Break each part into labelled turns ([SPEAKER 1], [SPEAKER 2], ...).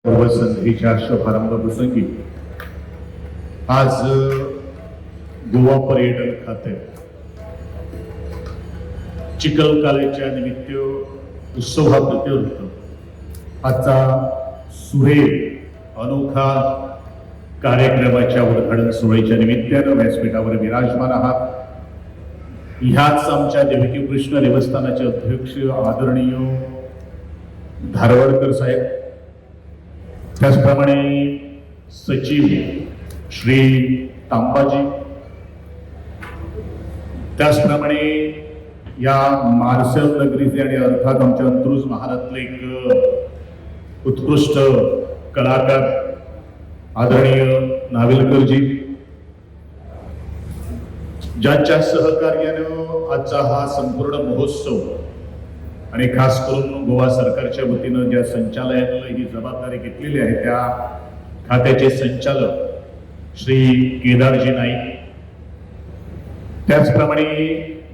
[SPEAKER 1] संधीच्या शुभारंभ प्रसंगी आज गोवा पर्यटन खाते चिखलकालेच्या निमित्त उत्सवाप्रित्यर्थ आजचा सुरेख अनोखा कार्यक्रमाच्या उद्घाटन सोहळ्याच्या निमित्तानं व्यासपीठावर विराजमान आहात. ह्याच आमच्या देवकी कृष्ण देवस्थानाचे अध्यक्ष आदरणीय धारवाडकर साहेब, त्याचप्रमाणे सचिव श्री तांबाजी, त्याचप्रमाणे या मार्शल नगरीचे आणि अर्थात आमच्या अंत्रुज महाराष्ट्रातले एक उत्कृष्ट कलाकार आदरणीय नाविलकरजी, ज्यांच्या सहकार्यानं आजचा हा संपूर्ण महोत्सव आणि खास करून गोवा सरकारच्या वतीनं ज्या संचालनालयानं ही जबाबदारी घेतलेली आहे त्या खात्याचे संचालक श्री केदारजी नाईक, त्याचप्रमाणे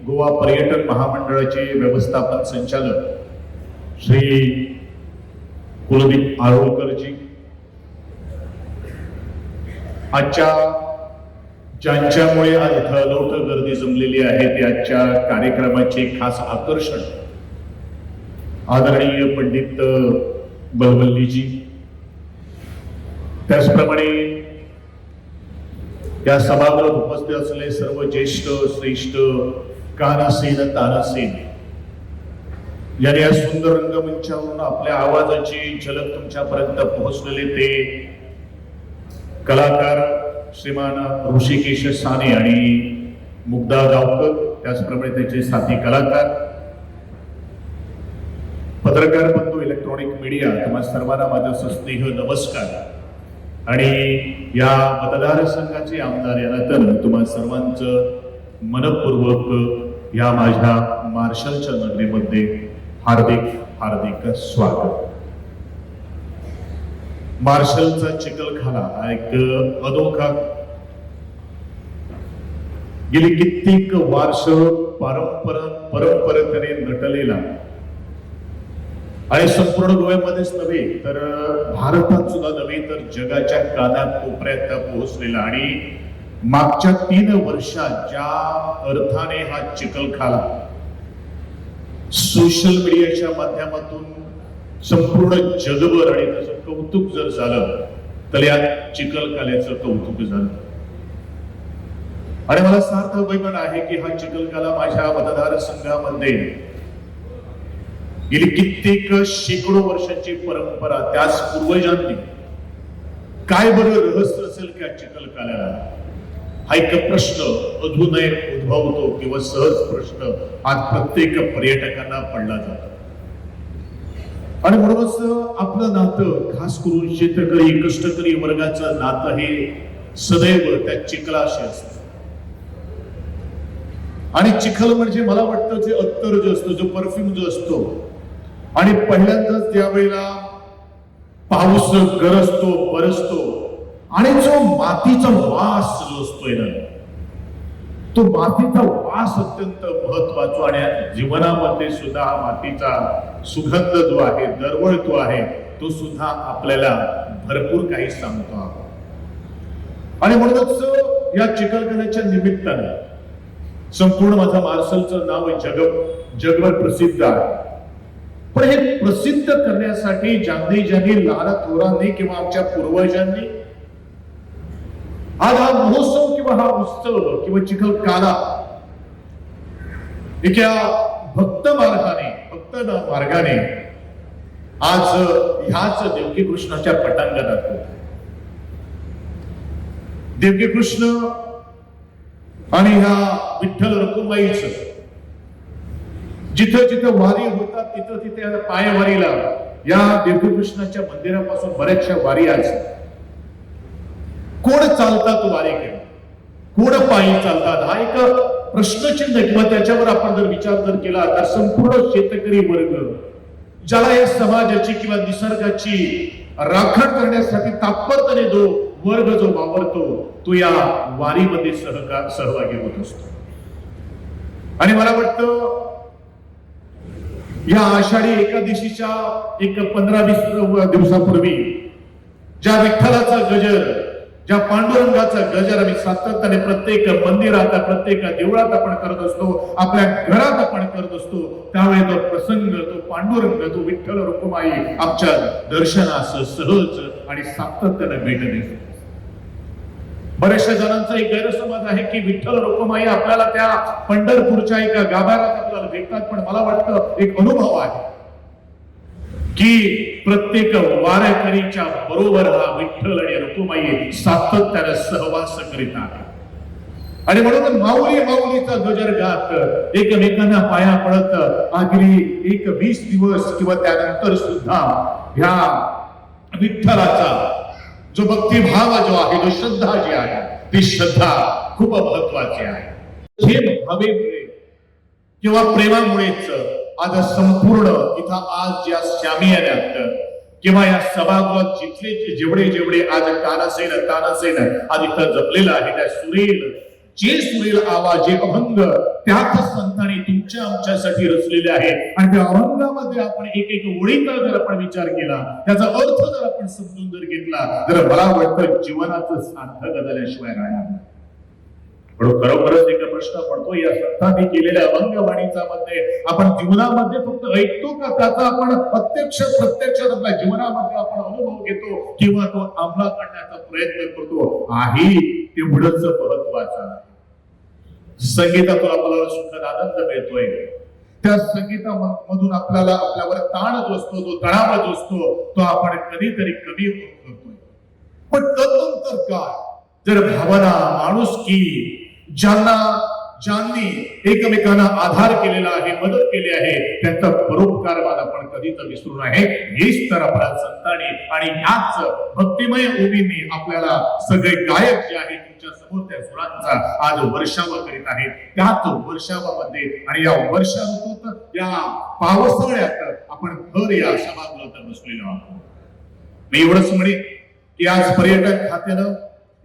[SPEAKER 1] गोवा पर्यटन महामंडळाचे व्यवस्थापन संचालक श्री कुलदीप आरोळकरजी, आजच्या ज्यांच्यामुळे आज इथं अलोट गर्दी जमलेली आहे ते आजच्या कार्यक्रमाचे खास आकर्षण आदरणीय पंडित बलवल्लीजी, त्याचप्रमाणे या सभागृहात उपस्थित असलेले सर्व ज्येष्ठ श्रेष्ठ कानसेन तानसेन, ज्यांनी या सुंदर रंगमंचावरून आपल्या आवाजाची झलक तुमच्यापर्यंत पोहोचलेले ते कलाकार श्रीमान ऋषिकेश साने आणि मुग्धा गावकर, त्याचप्रमाणे त्याचे साथी कलाकार, पत्रकार बंधू, इलेक्ट्रॉनिक मीडिया, तुम्हा सर्वांना माझा सस्नेह नमस्कार. आणि या मतदारसंघाचे आमदार या नात्यानं तुम्हा सर्वांचं मनपूर्वक या माझ्या मार्शलच्या नगरीमध्ये हार्दिक हार्दिक स्वागत. मार्शलचा चिखलखाना हा एक अनोखा गेली कित्येक वर्ष परंपरेने नटलेला आणि संपूर्ण गोव्यामध्येच नव्हे तर भारतात सुद्धा नव्हे तर जगाच्या कानाकोपऱ्यात पोहोचलेला आणि मागच्या 3 वर्षात ज्या अर्थाने हा चिखलखाना सोशल मीडियाच्या माध्यमातून संपूर्ण जगभर आणि त्याचं कौतुक जर झालं तर या चिखलकाल्याचं कौतुक झालं. आणि मला सार्थ अभिमान आहे की हा चिखलकाला माझ्या मतदारसंघामध्ये गेली कित्येक शेकडो वर्षांची परंपरा, त्याच पूर्वजांनी काय बरं रहस्य असेल त्या चिखलकाल्याला, हा एक प्रश्न अजूनही उद्भवतो किंवा सहज प्रश्न आज प्रत्येक पर्यटकांना पडला जातो. आणि म्हणूनच आपलं नातं खास करून शेतकरी कष्टकरी वर्गाचं नातं हे सदैव त्या चिखलाशी असतं. आणि चिखल म्हणजे मला वाटतं जे अत्तर जो असतो, जो परफ्यूम जो असतो, आणि पहिल्यांदाच त्यावेळेला पाऊस गरजतो बरसतो आणि जो मातीचा वास जो असतोय ना, तो मातीचा वास अत्यंत महत्वाचा. आणि जीवनामध्ये सुद्धा हा मातीचा सुगंध जो आहे, दरवळ जो आहे, तो सुद्धा आपल्याला भरपूर काही सांगतो. आणि म्हणूनच या चिखलकाल्याच्या निमित्ताने संपूर्ण माझा मार्शलचं नाव जगभर प्रसिद्ध आहे. पण हे प्रसिद्ध करण्यासाठी ज्यांनी लहान थोरांनी किंवा आमच्या पूर्वजांनी आज हा महोत्सव किंवा हा उत्सव किंवा चिखलकाला एका भक्त मार्गाने आज ह्याच देवकी कृष्णाच्या पटांगणात देवकी कृष्ण आणि ह्या विठ्ठल रखुमाईचं जिथं जिथं वारी होतात तिथं तिथे पायवारीला या देवकी कृष्णाच्या मंदिरापासून बऱ्याचशा वारी आज कोण चालतात वारी केला, कोण पायी चालतात, हा एक प्रश्नचिन्ह किंवा त्याच्यावर आपण जर विचार जर केला तर संपूर्ण शेतकरी वर्ग, ज्याला या समाजाची किंवा निसर्गाची राखण करण्यासाठी तात्परतेने जो वर्ग जो वावरतो तो या वारीमध्ये सहभागी होत असतो. आणि मला वाटतं या आषाढी एकादशीच्या एक 15-20 दिवसापूर्वी ज्या विठ्ठलाचा गजर, ज्या पांडुरंगाचा गजर आम्ही सातत्याने प्रत्येक मंदिरात, प्रत्येक देवळात आपण करत असतो, आपल्या घरात आपण करत असतो, त्यावेळी तो प्रसंग, तो पांडुरंग, तो विठ्ठल रुक्माई आमच्या दर्शनास सहज आणि सातत्याने भेट देतो. बऱ्याचशा जणांचा एक गैरसमज आहे की विठ्ठल रुक्माई आपल्याला त्या पंढरपूरच्या एका गाभाऱ्यात आपल्याला भेटतात, पण मला वाटतं एक अनुभव आहे की प्रत्येक वारकरीच्या बरोबर हा विठ्ठल आणि रुक्माई सातत्याने सहवास करीत आहे. आणि म्हणून माऊली माऊलीचा गजर गात एकमेकांना पाया पडत अगदी 20 दिवस किंवा त्यानंतर सुद्धा ह्या विठ्ठलाचा जो भक्तिभाव जो आहे, जो श्रद्धा जी आहे, ती श्रद्धा खूप महत्वाची आहे. हे भावेमुळे किंवा प्रेमामुळेच आज संपूर्ण इथं आज या शामियान्यात किंवा या सभागृहात जिथले जेवढे आज तानसेन आज इथं जपलेलं आहे, त्या सुरेल आवाज, जे अभंग त्याच संतांनी तुमच्या आमच्यासाठी रचलेले आहे. आणि त्या अभंगामध्ये आपण एक ओळीचा जर आपण विचार केला, त्याचा अर्थ जर आपण समजून जर घेतला, तर मला वाटतं जीवनाचं सार्थक झाल्याशिवाय राहणार नाही. पण खरोखरच एक प्रश्न पडतो, या संतांनी केलेल्या अभंगवाणीचा मध्ये आपण जीवनामध्ये फक्त ऐकतो का, त्याचा आपण प्रत्यक्ष आपल्या जीवनामध्ये आपण अनुभव घेतो किंवा तो अंमलात आणण्याचा प्रयत्न करतो, आहे तेवढंच महत्वाचं आहे. संगीतातून आपल्याला सुखद आनंद मिळतोय, त्या संगीतामधून आपल्यावर ताण जो असतो, तो तणाव जो असतो, तो आपण कधीतरी कमी करतोय. पण तदनंतर काय, जर भावना, माणुसकी, ज्यांनी एकमेकांना आधार केलेला आहे, मदत केली आहे, त्यांचा परोपकारवाद आपण कधीच विसरू नये. हेच तर आपल्या संतांनी आणि याच भक्तिमय ओवींनी आपल्याला सगळे गायक जे आहेत तुमच्या समोर त्या सुरांचा आज वर्षाव करीत आहेत. त्याच वर्षावामध्ये आणि या वर्षा ऋतूत, या पावसाळ्यात आपण भर या सभागृहात बसलेलो आहोत. मी एवढंच म्हणेन की आज पर्यटन खात्यानं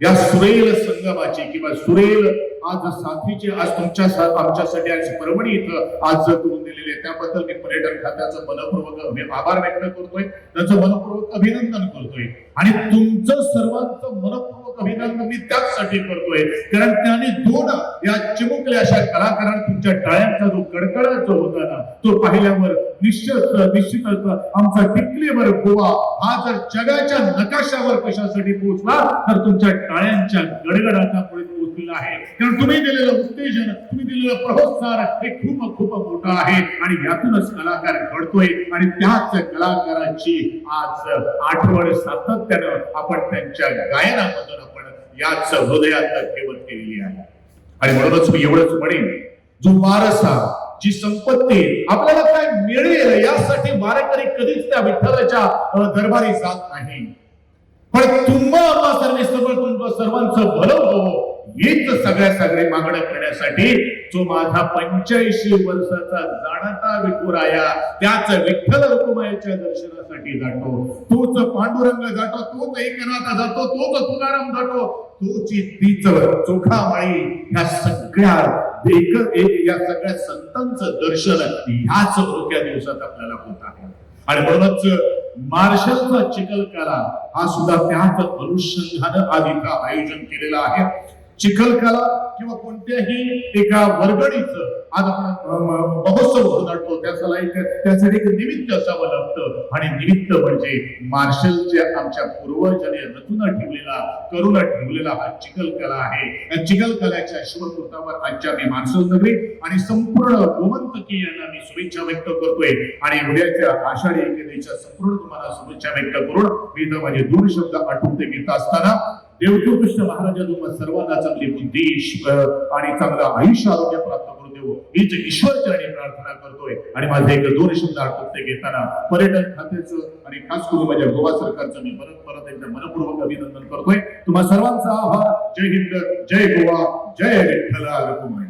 [SPEAKER 1] या सुरेल संगमाची किंवा सुरेल आज साथीची आज तुमच्या आमच्यासाठी आज परभणी इथं आज करून दिलेले, त्याबद्दल मी पर्यटन खात्याचं मनपूर्वक आभार व्यक्त करतोय, त्याचं मनपूर्वक अभिनंदन करतोय. आणि तुमचं सर्वांचं मनपूर्वक अभिनंदन मी त्याचसाठी करतोय कारण त्याने दोन या चिमुकल्या अशा कलाकारांना तुमच्या टाळ्यांचा जो कडकडाट जो होता ना, तो पाहिल्यावर निश्चितच आमचा टिकलीवर गोवा हा जर जगाच्या नकाशावर कशासाठी पोहोचला तर तुमच्या टाळ्यांच्या गडगडाटामुळे पोहोचलेला आहे. कारण तुम्ही दिलेलं उत्तेजन, तुम्ही दिलेलं प्रोत्साहन हे खूप मोठं आहे आणि यातूनच कलाकार घडतोय. आणि त्याच कलाकारांची आज आठवण सातत्यानं आपण त्यांच्या गायनामधून आपण याच हृदयात ठेवत केलेली आहे. आणि म्हणूनच मी एवढंच म्हणेन, जो वारसा, जी संपत्ती आपल्याला काय मिळेल यासाठी वारकरी कधीच त्या विठ्ठलाच्या दरबारी जात नाही, पण तुम्हा सर्वांचं भलं हो हीच सगळे मागणं करण्यासाठी जो माझा 85 वर्षाचा जाणता विठुराया त्याच विठ्ठल रुक्माईच्या दर्शनासाठी जातो, तोच पांडुरंग जातो, तोच एकनाथ जातो, तोच तुकाराम जातो, तीच चोखामाळी या सगळ्या संतांचं दर्शन ह्याच रोक्या दिवसात आपल्याला होत आहे. आणि म्हणूनच मार्शलचा चिखलकाला हा सुद्धा त्याच अनुषंगानं आज इथं आयोजन केलेलं आहे. चिखलकाला किंवा कोणत्याही एका वर्गणीचं आज आपण महोत्सव होतो, त्यासाठी एक निमित्त असावं लागतं. आणि निमित्त म्हणजे मार्शलच्या आमच्या पूर्वजांनी रचून ठेवलेला हा चिखलकला आहे. या चिखलकलाच्या शिवकृतावर आजच्या मी मार्शल नगरी आणि संपूर्ण गोमंतकी यांना मी शुभेच्छा व्यक्त करतोय. आणि उद्याच्या आषाढी एकादशीच्या संपूर्ण तुम्हाला शुभेच्छा व्यक्त करून मी इथं माझे दोन शब्द आठवून घेत असताना देवदेव कृष्ण महाराजा तुम्हाला सर्वांना चांगली बुद्धी आणि चांगलं आयुष्य आरोग्य प्राप्त करून देऊ हीच ईश्वर चरणी प्रार्थना करतोय. आणि माझे एक दोन शब्द आठवते घेताना पर्यटन खात्याचं आणि खास करून माझ्या गोवा सरकारचं मी परत एकदा मनपूर्वक अभिनंदन करतोय. तुम्हा सर्वांचा आभार. जय हिंद, जय गोवा, जय विठ्ठल रुक्माई.